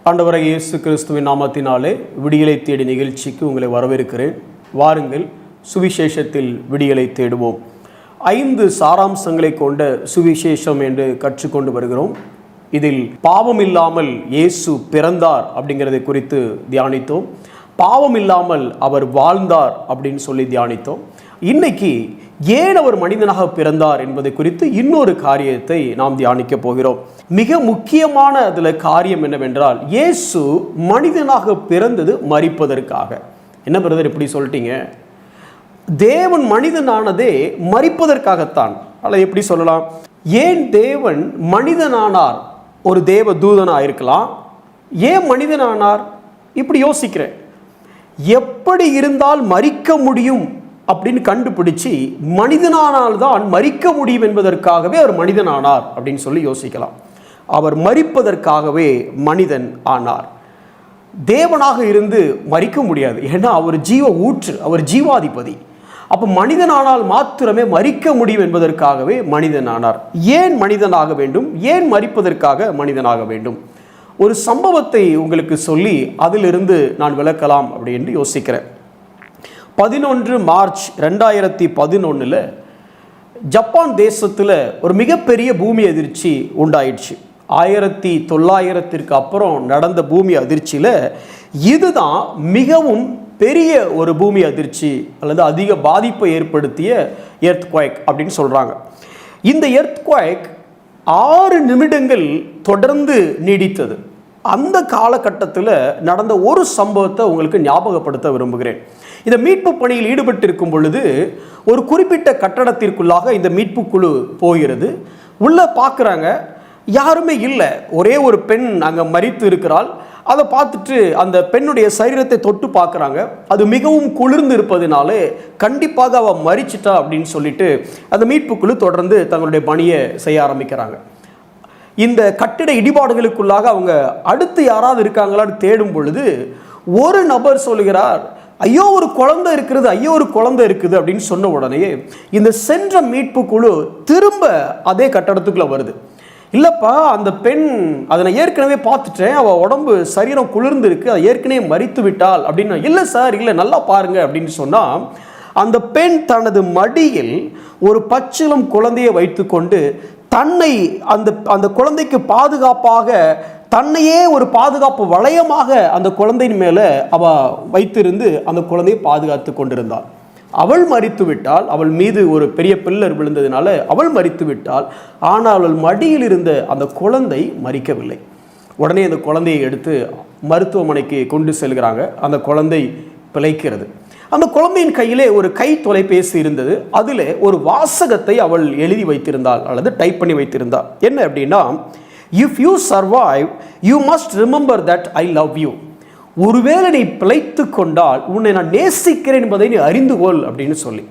ஆண்டவராகிய இயேசு கிறிஸ்துவின் நாமத்தினாலே விடியலை தேடி நிகழ்ச்சிக்கு உங்களை வரவேற்கிறேன். வாருங்கள், சுவிசேஷத்தில் விடியலை தேடுவோம். 5 சாராம்சங்களை கொண்ட சுவிசேஷம் என்று கற்றுக்கொண்டு வருகிறோம். இதில் பாவம் இல்லாமல் இயேசு பிறந்தார் அப்படிங்கிறதை குறித்து தியானித்தோம். பாவம் இல்லாமல் அவர் வாழ்ந்தார் அப்படின்னு சொல்லி தியானித்தோம். இன்னைக்கு ஏன் அவர் மனிதனாக பிறந்தார் என்பதை குறித்து இன்னொரு காரியத்தை நாம் தியானிக்க போகிறோம். மிக முக்கியமான அதில் காரியம் என்னவென்றால், இயேசு மனிதனாக பிறந்தது மரிப்பதற்காக. என்ன பிரதர் இப்படி சொல்லிட்டீங்க? தேவன் மனிதனானதே மரிப்பதற்காகத்தான். அல்ல, எப்படி சொல்லலாம்? ஏன் தேவன் மனிதனானார்? ஒரு தேவ தூதனாக இருக்கலாம், ஏன் மனிதனானார்? இப்படி யோசிக்கிறேன். எப்படி இருந்தால் மரிக்க முடியும் அப்படின்னு கண்டுபிடிச்சி மனிதனானால் தான் மரிக்க முடியும் என்பதற்காகவே அவர் மனிதனானார் அப்படின்னு சொல்லி யோசிக்கலாம். அவர் மரிப்பதற்காகவே மனிதன் ஆனார். தேவனாக இருந்து மரிக்க முடியாது, ஏன்னா அவர் ஜீவ ஊற்று, அவர் ஜீவாதிபதி. அப்போ மனிதனானால் மாத்திரமே மரிக்க முடியும் என்பதற்காகவே மனிதனானார். ஏன் மனிதனாக வேண்டும்? ஏன் மரிப்பதற்காக மனிதனாக வேண்டும்? ஒரு சம்பவத்தை உங்களுக்கு சொல்லி அதிலிருந்து நான் விளக்கலாம் அப்படின்னு யோசிக்கிறேன். 11 மார்ச் 2011 ஜப்பான் தேசத்தில் ஒரு மிகப்பெரிய பூமி அதிர்ச்சி உண்டாயிடுச்சு. 1900க்கு அப்புறம் நடந்த பூமி அதிர்ச்சியில் இதுதான் மிகவும் பெரிய ஒரு பூமி அதிர்ச்சி அல்லது அதிக பாதிப்பை ஏற்படுத்திய எர்த்குவைக் அப்படின்னு சொல்கிறாங்க. இந்த எர்த்குவைக் 6 நிமிடங்கள் தொடர்ந்து நீடித்தது. அந்த காலகட்டத்தில் நடந்த ஒரு சம்பவத்தை உங்களுக்கு ஞாபகப்படுத்த விரும்புகிறேன். இந்த மீட்பு பணியில் ஈடுபட்டிருக்கும் பொழுது ஒரு குறிப்பிட்ட கட்டடத்திற்குள்ளாக இந்த மீட்பு குழு போகிறது. உள்ளே பார்க்குறாங்க, யாருமே இல்லை. ஒரே ஒரு பெண் அங்கே மரித்து இருக்கிறாள். அதை பார்த்துட்டு அந்த பெண்ணுடைய சரீரத்தை தொட்டு பார்க்குறாங்க. அது மிகவும் குளிர்ந்து இருப்பதினாலே கண்டிப்பாக அவள் மரிச்சிட்டா அப்படின்னு சொல்லிட்டு அந்த மீட்புக்குழு தொடர்ந்து தங்களுடைய பணியை செய்ய ஆரம்பிக்கிறாங்க. இந்த கட்டிட இடிபாடுகளுக்குள்ளாக அவங்க அடுத்து யாராவது இருக்காங்களான்னு தேடும் பொழுது ஒரு நபர் சொல்கிறார், ஐயோ ஒரு குழந்தை இருக்கிறது, ஐயோ ஒரு குழந்தை இருக்குது அப்படின்னு சொன்ன உடனே இந்த சென்ற மீட்பு குழு திரும்ப அதே கட்டடத்துக்குள்ள வருது. இல்லைப்பா, அந்த பெண் அதை நான் ஏற்கனவே பார்த்துட்டேன், அவள் உடம்பு சரீரம் குளிர்ந்து இருக்கு, அதை ஏற்கனவே மரித்து விட்டாள் அப்படின்னு. இல்லை சார், இல்லை நல்லா பாருங்க அப்படின்னு சொன்னால், அந்த பெண் தனது மடியில் ஒரு பச்சிளம் குழந்தையை வைத்துக்கொண்டு தன்னை அந்த குழந்தைக்கு பாதுகாப்பாக தன்னையே ஒரு பாதுகாப்பு வளையமாக அந்த குழந்தையின் மேலே அவள் வைத்திருந்து அந்த குழந்தையை பாதுகாத்து கொண்டிருந்தாள். அவள் மரித்து விட்டால், அவள் மீது ஒரு பெரிய பில்லர் விழுந்ததுனால அவள் மரித்து விட்டாள். ஆனால் அவள் மடியில் இருந்த அந்த குழந்தை மரிக்கவில்லை. உடனே அந்த குழந்தையை எடுத்து மருத்துவமனைக்கு கொண்டு செல்கிறாங்க. அந்த குழந்தை பிழைக்கிறது. அந்த குழந்தையின் கையிலே ஒரு கை தொலைபேசி இருந்தது. அதில் ஒரு வாசகத்தை அவள் எழுதி வைத்திருந்தாள் அல்லது டைப் பண்ணி வைத்திருந்தாள். என்ன அப்படின்னா, if you survive you must remember that I love you. ஒருவேளை நீ பிழைத்து கொண்டால் உன்னை நான் நேசிக்கிறேன் என்பதை நீ அறிந்து கொள் அப்படின்னு சொல்லி.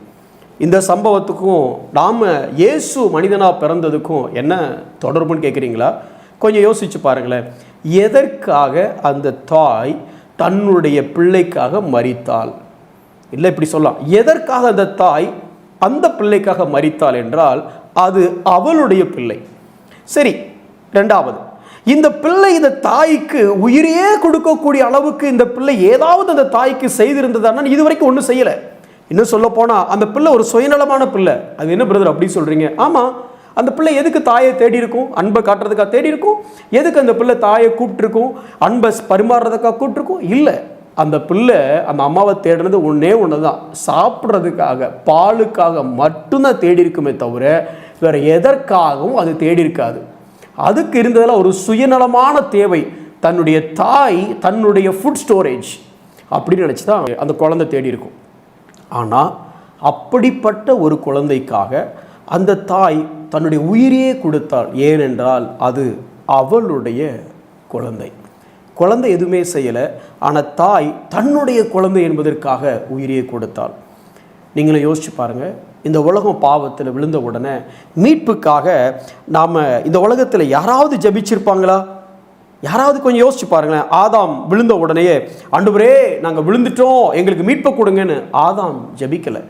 இந்த சம்பவத்துக்கும் நாம் இயேசு மனிதனாக பிறந்ததுக்கும் என்ன தொடர்புன்னு கேட்குறீங்களா? கொஞ்சம் யோசிச்சு பாருங்களேன். எதற்காக அந்த தாய் தன்னுடைய பிள்ளைக்காக மரித்தாள்? இல்லை, இப்படி சொல்லலாம், எதற்காக அந்த தாய் அந்த பிள்ளைக்காக மரித்தாள் என்றால் அது அவளுடைய பிள்ளை. சரி, ரெண்டாவது, இந்த பிள்ளை இந்த தாய்க்கு உயிரையே கொடுக்கக்கூடிய அளவுக்கு இந்த பிள்ளை ஏதாவது அந்த தாய்க்கு செய்திருந்ததுன்னா இதுவரைக்கும் ஒன்றும் செய்யலை. இன்னும் சொல்ல போனால் அந்த பிள்ளை ஒரு சுயநலமான பிள்ளை. அது என்ன பிரதர் அப்படி சொல்கிறீங்க? ஆமாம், அந்த பிள்ளை எதுக்கு தாயை தேடி இருக்கும்? அன்பை காட்டுறதுக்காக தேடி இருக்கும். எதுக்கு அந்த பிள்ளை தாயை கூப்பிட்டுருக்கும்? அன்பை பரிமாறுறதுக்காக கூப்பிட்டுருக்கும்? இல்லை, அந்த பிள்ளை அந்த அம்மாவை தேடுறது ஒன்று தான், சாப்பிட்றதுக்காக, பாலுக்காக மட்டும்தான் தேடி இருக்குமே தவிர வேறு எதற்காகவும் அது தேடி இருக்காது. அதுக்கு இருந்ததில் ஒரு சுயநலமான தேவை, தன்னுடைய தாய் தன்னுடைய ஃபுட் ஸ்டோரேஜ் அப்படின்னு நினச்சி தான் அந்த குழந்தை தேடி இருக்கும். ஆனால் அப்படிப்பட்ட ஒரு குழந்தைக்காக அந்த தாய் தன்னுடைய உயிரையே கொடுத்தாள். ஏனென்றால் அது அவளுடைய குழந்தை. குழந்தை எதுவுமே செய்யலை, ஆனால் தாய் தன்னுடைய குழந்தை என்பதற்காக உயிரையே கொடுத்தாள். நீங்களும் யோசிச்சு பாருங்கள். இந்த உலகம் பாவத்தில் விழுந்த உடனே மீட்புக்காக நாம் இந்த உலகத்தில் யாராவது ஜெபிச்சிருப்பாங்களா? யாராவது கொஞ்சம் யோசிச்சு பாருங்களேன். ஆதாம் விழுந்த உடனேயே, ஆண்டவரே நாங்கள் விழுந்துட்டோம், எங்களுக்கு மீட்பை கொடுங்கன்னு ஆதாம் ஜெபிக்கலை.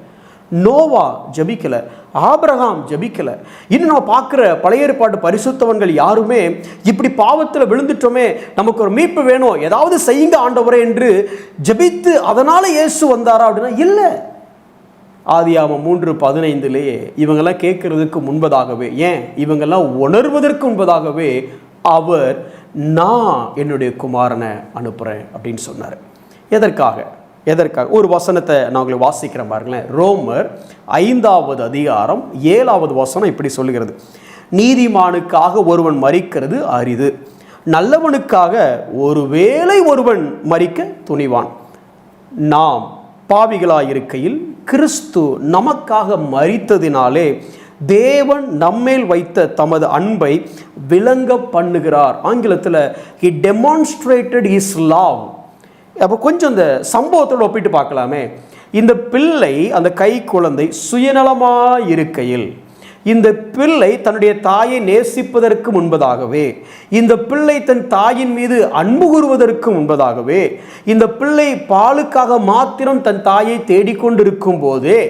நோவா ஜெபிக்கலை. ஆபிரகாம் ஜெபிக்கல. இன்னும் நம்ம பார்க்குற பழைய ஏற்பாட்டு பரிசுத்தவன்கள் யாருமே இப்படி பாவத்தில் விழுந்துட்டோமே, நமக்கு ஒரு மீட்பு வேணும், ஏதாவது செய்யுங்க ஆண்டவரே என்று ஜெபித்து அதனால இயேசு வந்தாரா அப்படின்னா இல்லை. ஆதியாகமம் 3:15 இவங்கெல்லாம் கேட்கறதுக்கு முன்பதாகவே, ஏன் இவங்கெல்லாம் உணர்வதற்கு முன்பதாகவே அவர் நான் என்னுடைய குமாரனை அனுப்புகிறேன் அப்படின்னு சொன்னார். எதற்காக? ஒரு வசனத்தை நான் உங்களுக்கு வாசிக்கிறேன் பாருங்களேன். ரோமர் 5வது அதிகாரம் 7வது வசனம் இப்படி சொல்லுகிறது: நீதிமானுக்காக ஒருவன் மரிக்கிறது அரிது, நல்லவனுக்காக ஒருவேளை ஒருவன் மரிக்க துணிவான். நாம் பாவிகளாயிருக்கையில் கிறிஸ்து நமக்காக மரித்ததினாலே தேவன் நம்மேல் வைத்த தமது அன்பை விளங்க பண்ணுகிறார். ஆங்கிலத்தில் he demonstrated his love. அப்போ கொஞ்சம் இந்த சம்பவத்தோடு ஒப்பிட்டு பார்க்கலாமே. இந்த பிள்ளை, அந்த கை குழந்தை சுயநலமாக இருக்கையில், இந்த பிள்ளை தன்னுடைய தாயை நேசிப்பதற்கு முன்பதாகவே, இந்த பிள்ளை தன் தாயின் மீது அன்பு கூறுவதற்கு முன்பதாகவே, இந்த பிள்ளை பாலுக்காக மாத்திரம் தன் தாயை தேடிக்கொண்டிருக்கும் போதே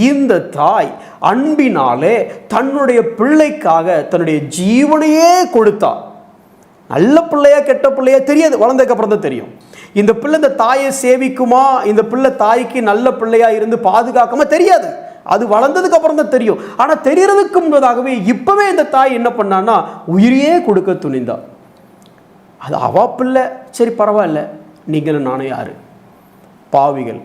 இந்த தாய் அன்பினாலே தன்னுடைய பிள்ளைக்காக தன்னுடைய ஜீவனையே கொடுத்தார். நல்ல பிள்ளையா கெட்ட பிள்ளையா தெரியாது, வளர்ந்ததுக்கு அப்புறம் தான் தெரியும். இந்த பிள்ளை இந்த தாயை சேவிக்குமா, இந்த பிள்ளை தாய்க்கு நல்ல பிள்ளையா இருந்து பாதுகாக்குமா தெரியாது, அது வளர்ந்ததுக்கு அப்புறம் தான் தெரியும். ஆனால் தெரியறதுக்கு முன்பதாகவே இப்பவே இந்த தாய் என்ன பண்ணான்னா உயிரையே கொடுக்க துணிந்தா. அது அவ பிள்ளை, சரி பரவாயில்ல, நீங்களும் நானும் யாரு? பாவிகள்,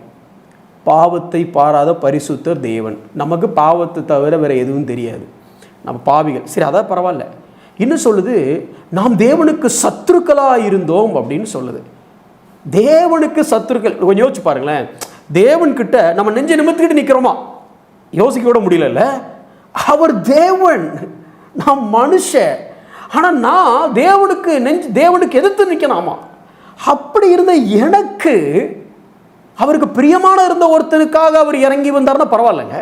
பாவத்தை பாராத பரிசுத்தர் தேவன். நமக்கு பாவத்தை தவிர வேற எதுவும் தெரியாது, நம்ம பாவிகள், சரி அதான் பரவாயில்ல. இன்னும் சொல்லுது, நாம் தேவனுக்கு சத்துருக்களாக இருந்தோம் அப்படின்னு சொல்லுது. தேவனுக்கு சத்துருக்கள். கொஞ்சம் யோசிச்சு பாருங்களேன், தேவன்கிட்ட நம்ம நெஞ்சை நிமிர்த்திக்கிட்டு நிற்கிறோமா? யோசிக்க கூட முடியல. அவர் தேவன், நான் மனுஷன். ஆனால் நான் தேவனுக்கு எதிர்த்து நிற்கலாமா? அப்படி இருந்த எனக்கு அவருக்கு பிரியமான இருந்த ஒருத்தனுக்காக அவர் இறங்கி வந்தார்னா பரவாயில்லைங்க.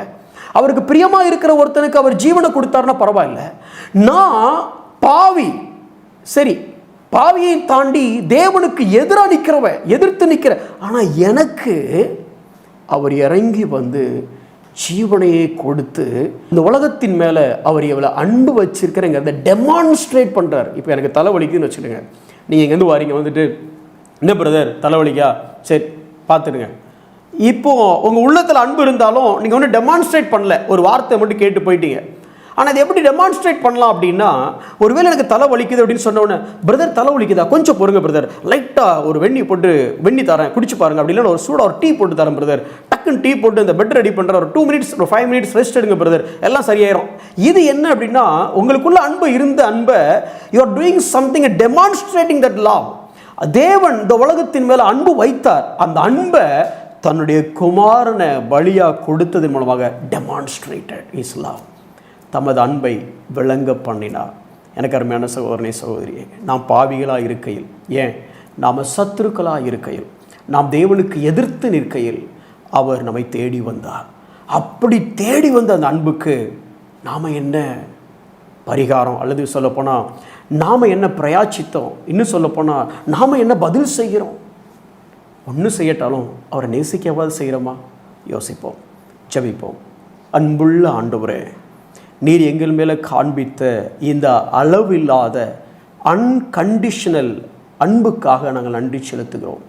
அவருக்கு பிரியமா இருக்கிற ஒருத்தனுக்கு அவர் ஜீவனை கொடுத்தாருன்னா பரவாயில்ல. நான் பாவி, சரி பாவியை தாண்டி தேவனுக்கு எதிராக நிற்கிறவன், எதிர்த்து நிற்கிற, ஆனால் எனக்கு அவர் இறங்கி வந்து ஜீவனையை கொடுத்து இந்த உலகத்தின் மேலே அவர் எவ்வளோ அன்பு வச்சிருக்கிறேங்கிறத டெமான்ஸ்ட்ரேட் பண்ணுறார். இப்போ எனக்கு தலைவலிக்குன்னு வச்சுடுங்க, நீங்கள் இங்கேருந்து வாரீங்க, வந்துட்டு என்ன பிரதர் தலைவலிக்கா, சரி பார்த்துடுங்க. இப்போது உங்கள் உள்ளத்தில் அன்பு இருந்தாலும் நீங்கள் ஒன்றும் டெமான்ஸ்ட்ரேட் பண்ணல, ஒரு வார்த்தை மட்டும் கேட்டு போயிட்டீங்க. ஆனால் அது எப்படி டெமான்ஸ்ட்ரேட் பண்ணலாம் அப்படின்னா, ஒருவேளை எனக்கு தலை வலிக்குது அப்படின்னு சொன்னோன்னே, பிரதர் தலை வலிக்குதா, கொஞ்சம் பொறுங்க பிரதர், லைட்டாக ஒரு வெண்ணி தரேன் குடிச்சு பாருங்க, அப்படி இல்லைன்னா ஒரு சூடாக ஒரு டீ போட்டு தரேன் பிரதர், டக்குன்னு டீ போட்டு இந்த பெட் ரெடி பண்ணுற ஒரு 2 மினிட்ஸ் ஒரு 5 மினிட்ஸ் ரெஸ்ட் எடுங்க பிரதர், எல்லாம் சரியாயிரும். இது என்ன அப்படின்னா, உங்களுக்குள்ள அன்பு இருந்த அன்பை you are doing something demonstrating that love. தேவன் இந்த உலகத்தின் மேலே அன்பு வைத்தார், அந்த அன்பை தன்னுடைய குமாரனை பலியாக கொடுத்ததன் மூலமாக டெமான்ஸ்ட்ரேட்டட் இஸ் லவ், தமது அன்பை விளங்க பண்ணினார். எனக்கு அருமையான சகோதரனே சகோதரியே, நாம் பாவிகளாக இருக்கையில், ஏன் நாம் சத்துருக்களாக இருக்கையில், நாம் தேவனுக்கு எதிர்த்து நிற்கையில் அவர் நம்மை தேடி வந்தார். அப்படி தேடி வந்த அந்த அன்புக்கு நாம் என்ன பரிகாரம், அல்லது சொல்லப்போனால் நாம் என்ன பிரயாச்சித்தோம், இன்னும் சொல்லப்போனால் நாம் என்ன பதில் செய்கிறோம்? ஒன்றும் செய்யட்டாலும் அவரை நேசிக்கவாது செய்கிறோமா? யோசிப்போம், ஜெபிப்போம். அன்புள்ள ஆண்டவரே, நீர் எங்கள் மேலே காண்பித்த இந்த அளவில்லாத அன்கண்டிஷனல் அன்புக்காக நாங்கள் நன்றி செலுத்துகிறோம்.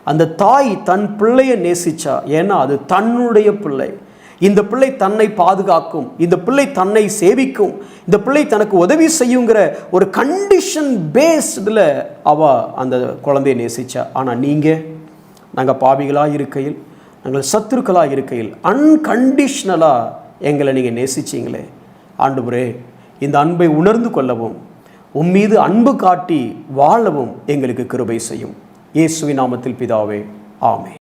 அந்த தாய் தன் பிள்ளையை நேசிச்சா, ஏன்னா அது தன்னுடைய பிள்ளை. இந்த பிள்ளை தன்னை பாதுகாக்கும், இந்த பிள்ளை தன்னை சேவிக்கும், இந்த பிள்ளை தனக்கு உதவி செய்யுங்கிற ஒரு கண்டிஷன் பேஸ்டில் அந்த குழந்தையை நேசிச்சா. ஆனால் நாங்கள் பாவிகளாக இருக்கையில், நாங்கள் சத்துருக்களாக இருக்கையில் அன்கண்டிஷ்னலாக எங்களை நீங்கள் நேசிச்சிங்களே ஆண்டவரே, இந்த அன்பை உணர்ந்து கொள்ளவும் உம்மீது அன்பு காட்டி வாழவும் எங்களுக்கு கிருபை செய்யும். இயேசுவின் நாமத்தில் பிதாவே, ஆமென்.